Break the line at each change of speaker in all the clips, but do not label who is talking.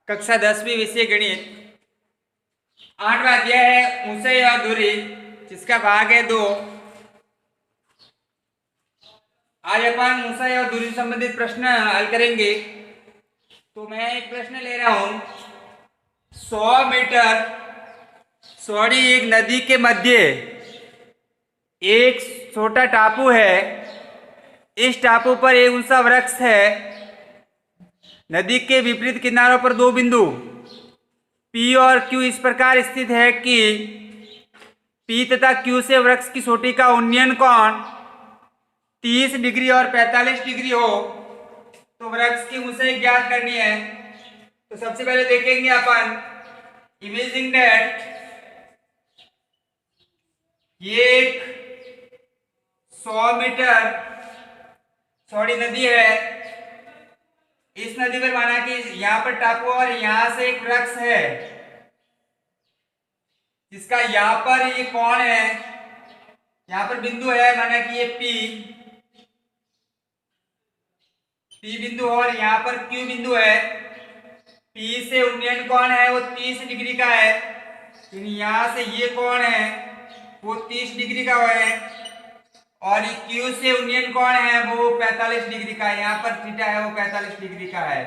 कक्षा 10वीं विषय गणित 8वां अध्याय है ऊंचाई और दूरी, जिसका भाग है 2। आज अपन ऊंचाई और दूरी संबंधित प्रश्न हल करेंगे। तो मैं एक प्रश्न ले रहा हूं। 100 मीटर चौड़ी एक नदी के मध्य एक छोटा टापू है। इस टापू पर एक ऊंचा वृक्ष है। नदी के विपरीत किनारों पर दो बिंदु P और Q इस प्रकार स्थित है कि P तथा Q से वृक्ष की चोटी का उन्नयन कोण 30 डिग्री और 45 डिग्री हो तो वृक्ष की ऊंचाई ज्ञात करनी है। तो सबसे पहले देखेंगे अपन इमेजिंग दैट ये एक 100 मीटर चौड़ी नदी है। इस नदी पर माना कि यहाँ पर टापू और यहाँ से एक वृक्ष है जिसका यहाँ पर ये कोण है, यहाँ पर बिंदु है, माना कि ये P बिंदु और यहाँ पर Q बिंदु है। P से उन्नयन कोण है वो 30 डिग्री का है, यानी यहाँ से ये कोण है वो 30 डिग्री का है और Q से उन्नयन कोण है वो 45 डिग्री का है। यहाँ पर थीटा है वो 45 डिग्री का है।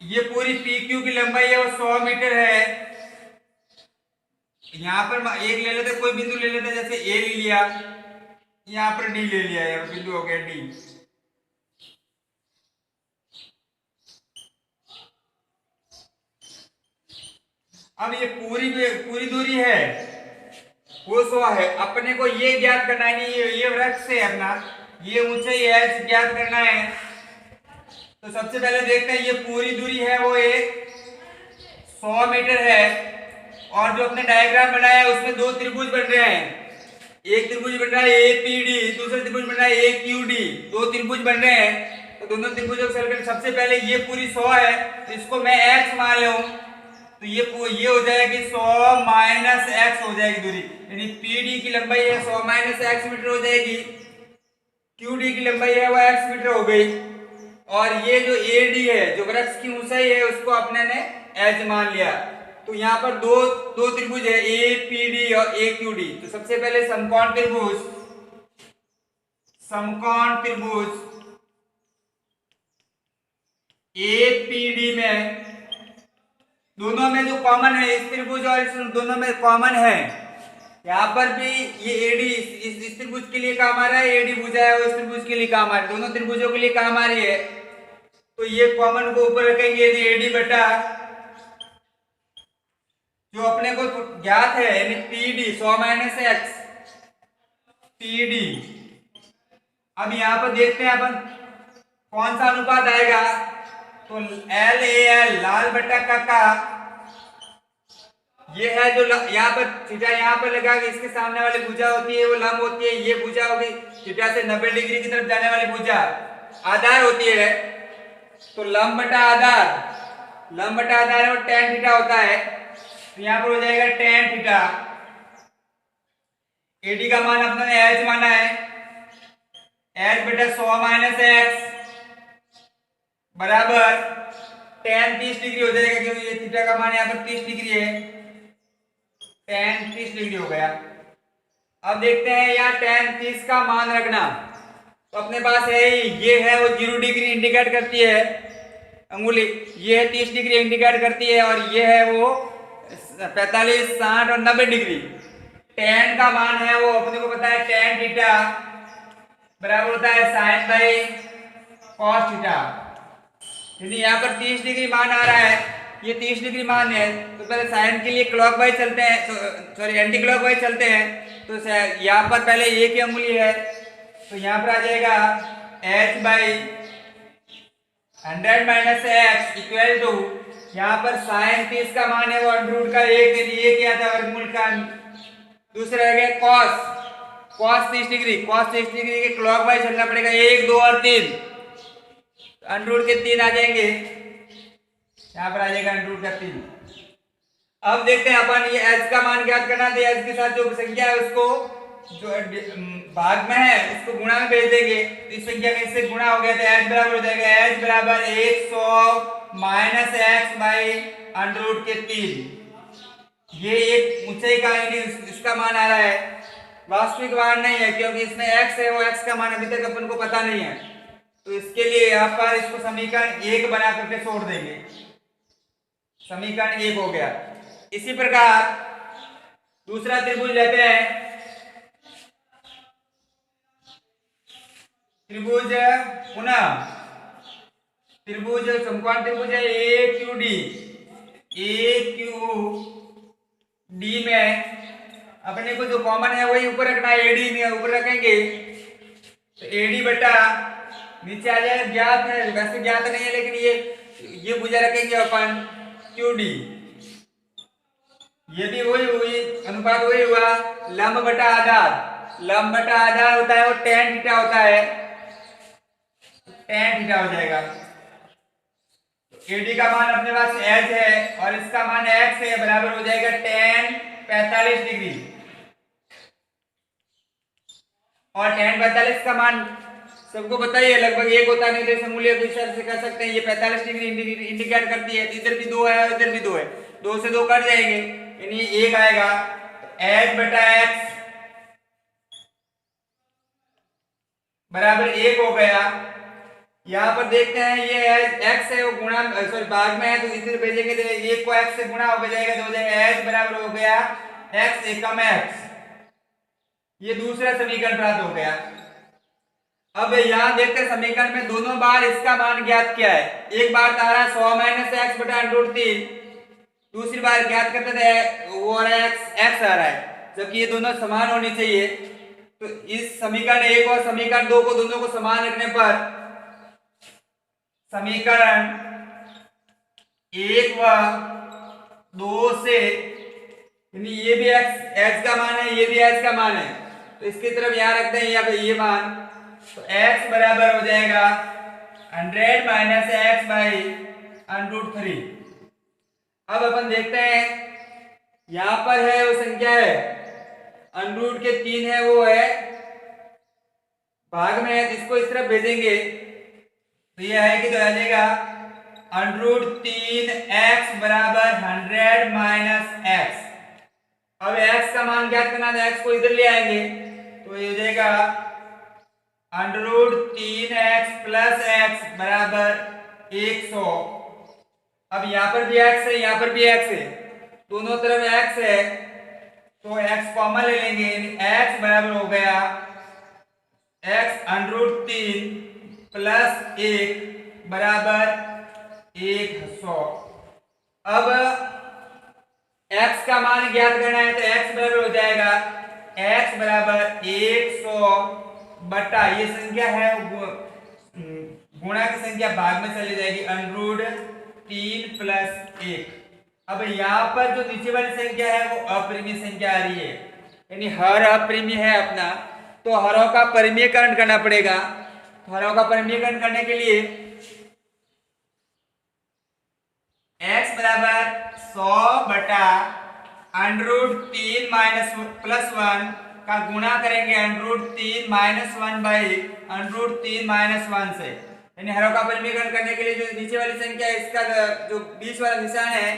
ये पूरी PQ की लंबाई है वो 100 मीटर है। यहाँ पर एक ले लेते, कोई बिंदु ले लेते, जैसे A ले लिया, यहाँ पर D ले लिया, यहाँ बिंदु हो गया D। अब ये पूरी दूरी है वो 100 है। अपने को ये ज्ञात करना है, ये वृक्ष है अपना, ये ऊंचाई है ज्ञात करना है। तो सबसे पहले देखते हैं ये पूरी दूरी है वो एक 100 मीटर है और जो अपने डायग्राम बनाया है उसमें दो त्रिभुज बन रहे हैं। एक त्रिभुज बन रहा है APD, दूसरा त्रिभुज बन रहा है AQD, दो त्रिभुज बन रहे हैं। तो दोनों त्रिभुजों को सर्कल, सबसे पहले ये पूरी 100 है तो इसको मैं x मान लूं तो ये हो जाएगी 100 माइनस x हो जाएगी दूरी, यानी PD की लंबाई है 100 माइनस x मीटर हो जाएगी। QD की लंबाई है वो x मीटर हो गई और ये जो AD है जो वृक्ष की ऊंचाई है उसको अपने ने h मान लिया। तो यहाँ पर दो त्रिभुज है APD और AQD। तो सबसे पहले समकोण त्रिभुज APD में दोनों में जो कॉमन है, इस त्रिभुज और इस दोनों में कॉमन है, यहाँ पर भी ये AD इस त्रिभुज के लिए काम आ रहा है, AD भुजा है वो इस त्रिभुज के लिए काम आ रहा है, दोनों त्रिभुजों के लिए काम आ रही है। तो ये कॉमन को ऊपर रखेंगे तो AD बटा जो अपने को ज्ञात है यानी PD 100 माइनस x PD। अब यहाँ पर देखते हैं अपन कौन सा अनुपात आएगा। तो LAL लाल बटा काका, ये है जो यहाँ पर थीटा यहाँ पर लगा के इसके सामने वाली भुजा होती है वो लंब होती है, ये भुजा होगी थीटा से 90 डिग्री की तरफ जाने वाली भुजा आधार होती है। तो लंब बटा आधार है वो tan थीटा होता है। तो यहाँ पर हो जाएगा tan थीटा। AD का मान अपने ने h माना है, h बटा 100 माइनस x बराबर tan 30 डिग्री हो जाएगा, क्योंकि ये थीटा का मान यहाँ पर 30 डिग्री है, tan 30 डिग्री हो गया। अब देखते हैं यहाँ tan 30 का मान रखना। तो अपने पास है ये है वो 0 डिग्री इंडिकेट करती है अंगुली, ये है 30 डिग्री इंडिकेट करती है और ये है वो 45, 60 और 90 डिग्री। tan का मान है वो अपने को पता है tan थीटा बराबर होता है sin बाई cos थीटा। यदि यहाँ पर 30 डिग्री मान आ रहा है, ये 30 डिग्री मान है, तो पहले साइन के लिए क्लॉकवाइज चलते हैं, सॉरी एंटी क्लॉकवाइज चलते हैं। तो यहाँ पर पहले ये की अंगुली है तो यहाँ पर आ जाएगा h by 100 minus x equal to, यहाँ पर साइन 30 का मान है वो √ का 1, ये क्या था वर्गमूल का। दूसरा आ गया cos 30 डिग्री के क्लॉकवाइज चलना पड़ेगा, 1, 2 और 3, √ के 3 आ जाएंगे, यहाँ पर आ जाएगा √ का 3। अब देखते हैं अपन ये h का मान ज्ञात करना है। h के साथ जो संख्या है उसको जो भाग में है इसको गुणा में भेज देंगे। तो इस संख्या का इससे गुणा हो गया तो h बराबर हो जाएगा h बराबर 100 minus x by under root के 3। ये एक ऊंचाई का इसका मान आ रहा है, वास्तविक मान नहीं है क्योंकि इसमें x है, वो x का मान अभी तक अपन को पता नहीं है। तो इसके लिए यहाँ पर इसको समीकरण 1 बना करके छोड़ देंगे, समीकरण 1 हो गया। इसी प्रकार दूसरा त्रिभुज लेते हैं, त्रिभुज पुनः त्रिभुज समकोण त्रिभुज है AQD में अपने को जो कॉमन है वही ऊपर रखना है, एडी में ऊपर रखेंगे तो एडी बटा नीचे आ जाएगा, ज्ञात है वैसे ज्ञात नहीं है लेकिन ये भुजा रखेंगे अपन QD। ये भी वही हुई, अनुपात वही हुआ, लंब बटा आधार, लंब बटा आधार होता है वो tan थीटा होता है, tan थीटा हो जाएगा। AD का मान अपने पास h है और इसका मान x है, बराबर हो जाएगा tan 45 डिग्री। और tan 45 का मान सबको बताइए लगभग 1 होता है, नहीं तो मूल्य को इस तरह से कर सकते हैं। ये 45 डिग्री इंडिकेट करती है, इधर भी 2 है और इधर भी 2 है, 2 से 2 कट जाएंगे, यानी 1 आएगा। h बटा x बराबर 1 हो गया। यहाँ पर देखते हैं ये x है वो गुणा सॉरी भाग में है तो इधर भेजेंगे तो 1 को x से गुणा हो जाएगा तो हो जाएगा h बराबर हो गया x एकम x। ये दूसरा समीकरण प्राप्त हो गया। अब यहाँ देखते हैं समीकरण में दोनों बार इसका मान ज्ञात किया है, एक बार तारा 100 माइनस एक्स बटा अंडर रूट 3, दूसरी बार ज्ञात करते थे वो x आ रहा है, जबकि ये दोनों समान होनी चाहिए। तो इस समीकरण 1 और समीकरण 2 को दोनों को समान रखने पर समीकरण 1 व 2 से यानी ये भी x का मान है, ये भी x का मान है, तो इसकी तरफ यहाँ रखते हैं यहाँ पे ये मान, तो x बराबर हो जाएगा 100 minus x by under root 3। अब अपन देखते हैं यहाँ पर है वो संख्या है अंडर रूट के 3 है, वो है भाग में है, इसको इस तरफ भेजेंगे तो ये है कि तो आ जाएगा अंडर रूट 3x बराबर 100 माइनस एक्स। अब x का मान ज्ञात करना है, x को इधर ले आएंगे तो ये हो जाएगा under root 3x plus x बराबर 100। अब यहाँ पर भी x है, यहाँ पर भी x है, दोनों तरफ x है तो x कॉमन ले लेंगे, x बराबर हो गया x अंडर रूट 3 प्लस 1 बराबर 100। अब x का मान ज्ञात करना है तो x बराबर हो जाएगा x बराबर 100 बटा ये संख्या है गुणा की संख्या भाग में चली जाएगी अंडर रूट 3 प्लस 1। अब यहाँ पर जो नीचे वाली संख्या है वो अपरिमेय संख्या आ रही है, यानी हर अपरिमेय है अपना, तो हरों का परिमेयकरण करना पड़ेगा। तो हरों का परिमेयकरण करने के लिए x बराबर 100 बटा अंडर रूट 3 माइनस प्लस 1 का गुणा करेंगे under root 3 minus 1 by under root 3 minus 1 से, यानी हरों का परिमेयकरण करने के लिए जो नीचे वाली संख्या है इसका जो बीच वाला निशान है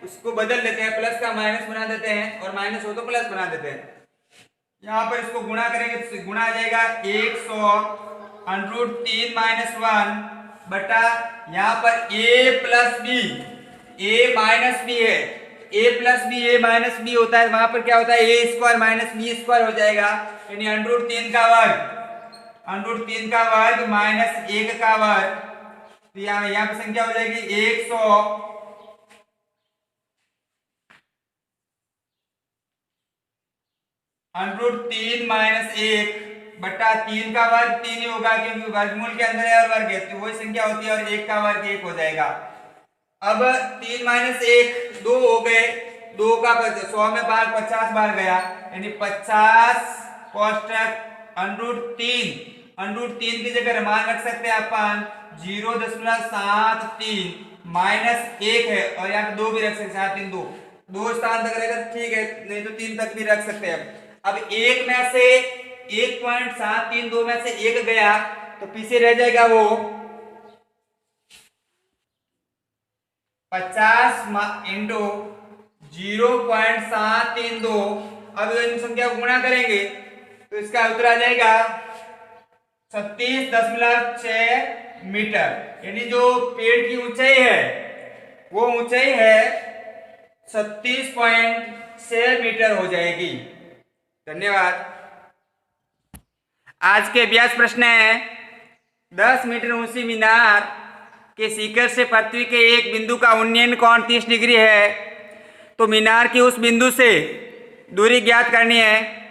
उसको बदल देते हैं, प्लस का माइनस बना देते हैं और माइनस हो तो प्लस बना देते हैं। यहाँ पर इसको गुणा करेंगे तो गुणा आ जाएगा 100 अंडर रूट 3 माइनस 1 बटा यहाँ पर a plus B, a minus B है, a plus B a minus B होता है, वहां पर क्या होता है a square minus B square हो जाएगा, यानी अंडर रूट 3 का वर्ग, अंडर रूट 3 का वर्ग माइनस 1 का वर्ग, तो यहाँ पर संख्या हो जाएगी 100 अंडर रूट 3 माइनस 1 बटा 3 का वर्ग 3 ही होगा क्योंकि वर्गमूल के अंदर है और वर्ग है तो वही संख्या होती है, और 1 का वर्ग 1 हो जाएगा। अब 3 माइनस 1 2 हो गए, 2 का 100 में बार 50 बार गया, यानी 50 कोष्टक अंडर रूट 3 की जगह मान रख सकते हैं अपन 0.73 माइनस 1 है और यहाँ पे 2 भी रख सकते हैं, 2 स्थान तक रहेगा ठीक है, नहीं तो 3 तक भी रख सकते हैं। अब 1 में से 1.732 में से 1 गया तो पीछे रह जाएगा वो 50 इंटू 0.732। अब इन संख्या को गुणा करेंगे तो इसका उत्तर आ जाएगा 36.6 मीटर। यानी जो पेड़ की ऊंचाई है वो ऊंचाई है 36.6 मीटर हो जाएगी। धन्यवाद। आज के अभ्यास प्रश्न है 10 मीटर ऊंची मीनार के शिखर से पृथ्वी के एक बिंदु का उन्नयन कोण 30 डिग्री है, तो मीनार की उस बिंदु से दूरी ज्ञात करनी है।